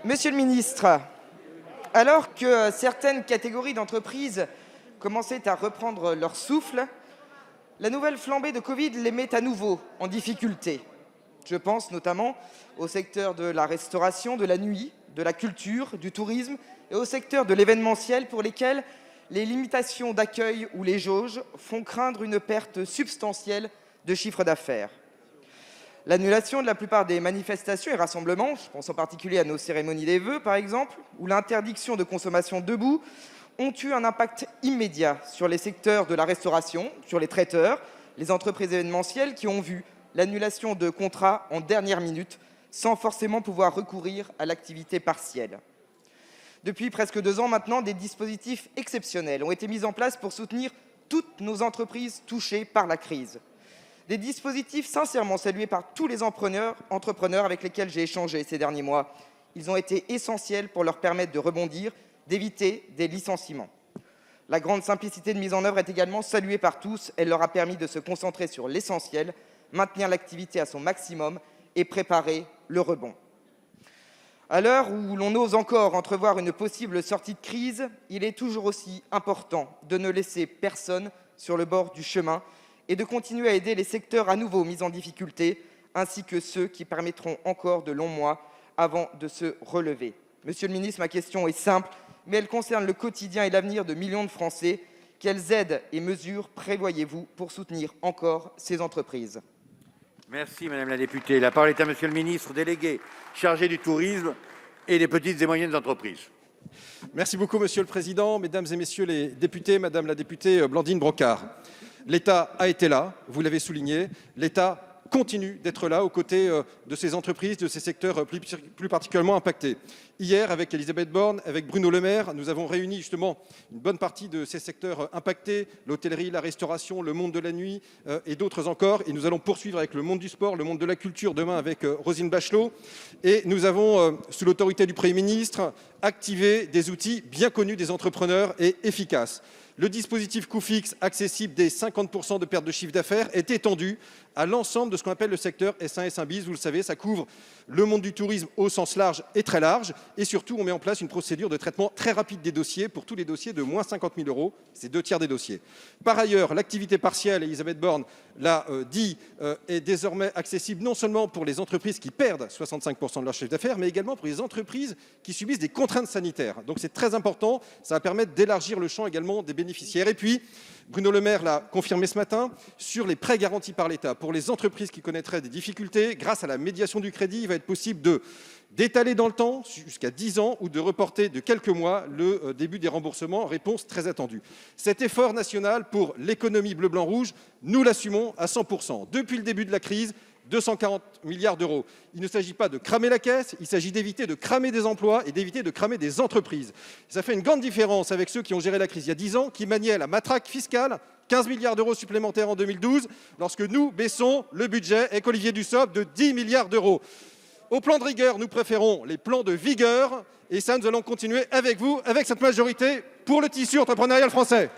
Monsieur le ministre, alors que certaines catégories d'entreprises commençaient à reprendre leur souffle, la nouvelle flambée de Covid les met à nouveau en difficulté. Je pense notamment au secteur de la restauration, de la nuit, de la culture, du tourisme et au secteur de l'événementiel pour lesquels les limitations d'accueil ou les jauges font craindre une perte substantielle de chiffre d'affaires. L'annulation de la plupart des manifestations et rassemblements, je pense en particulier à nos cérémonies des vœux par exemple, ou l'interdiction de consommation debout, ont eu un impact immédiat sur les secteurs de la restauration, sur les traiteurs, les entreprises événementielles qui ont vu l'annulation de contrats en dernière minute sans forcément pouvoir recourir à l'activité partielle. Depuis presque 2 ans maintenant, des dispositifs exceptionnels ont été mis en place pour soutenir toutes nos entreprises touchées par la crise. Des dispositifs sincèrement salués par tous les entrepreneurs avec lesquels j'ai échangé ces derniers mois. Ils ont été essentiels pour leur permettre de rebondir, d'éviter des licenciements. La grande simplicité de mise en œuvre est également saluée par tous. Elle leur a permis de se concentrer sur l'essentiel, maintenir l'activité à son maximum et préparer le rebond. À l'heure où l'on ose encore entrevoir une possible sortie de crise, il est toujours aussi important de ne laisser personne sur le bord du chemin et de continuer à aider les secteurs à nouveau mis en difficulté, ainsi que ceux qui permettront encore de longs mois avant de se relever. Monsieur le ministre, ma question est simple, mais elle concerne le quotidien et l'avenir de millions de Français. Quelles aides et mesures prévoyez-vous pour soutenir encore ces entreprises ? Merci Madame la députée. La parole est à Monsieur le ministre délégué chargé du tourisme et des petites et moyennes entreprises. Merci beaucoup Monsieur le Président, Mesdames et Messieurs les députés, Madame la députée Blandine Brocard. L'État a été là, vous l'avez souligné, l'État continue d'être là aux côtés de ces entreprises, de ces secteurs plus particulièrement impactés. Hier, avec Elisabeth Borne, avec Bruno Le Maire, nous avons réuni justement une bonne partie de ces secteurs impactés, l'hôtellerie, la restauration, le monde de la nuit et d'autres encore. Et nous allons poursuivre avec le monde du sport, le monde de la culture, demain avec Roselyne Bachelot. Et nous avons, sous l'autorité du Premier ministre, activé des outils bien connus des entrepreneurs et efficaces. Le dispositif coût fixe accessible des 50% de perte de chiffre d'affaires est étendu à l'ensemble de ce qu'on appelle le secteur S1 et S1 bis. Vous le savez, ça couvre le monde du tourisme au sens large et très large. Et surtout, on met en place une procédure de traitement très rapide des dossiers pour tous les dossiers de moins 50 000 €. C'est 2 tiers des dossiers. Par ailleurs, l'activité partielle, Elisabeth Borne l'a dit, est désormais accessible non seulement pour les entreprises qui perdent 65% de leur chiffre d'affaires, mais également pour les entreprises qui subissent des contraintes sanitaires. Donc c'est très important. Ça va permettre d'élargir le champ également des bénéficiaires. Et puis, Bruno Le Maire l'a confirmé ce matin, sur les prêts garantis par l'État pour les entreprises qui connaîtraient des difficultés, grâce à la médiation du crédit, il va être possible d'étaler dans le temps, jusqu'à 10 ans, ou de reporter de quelques mois le début des remboursements. Réponse très attendue. Cet effort national pour l'économie bleu-blanc-rouge, nous l'assumons à 100%. Depuis le début de la crise, 240 milliards d'euros. Il ne s'agit pas de cramer la caisse, il s'agit d'éviter de cramer des emplois et d'éviter de cramer des entreprises. Ça fait une grande différence avec ceux qui ont géré la crise il y a 10 ans, qui maniaient la matraque fiscale, 15 milliards d'euros supplémentaires en 2012, lorsque nous baissons le budget avec Olivier Dussopt de 10 milliards d'euros. Au plan de rigueur, nous préférons les plans de vigueur, et ça, nous allons continuer avec vous, avec cette majorité, pour le tissu entrepreneurial français.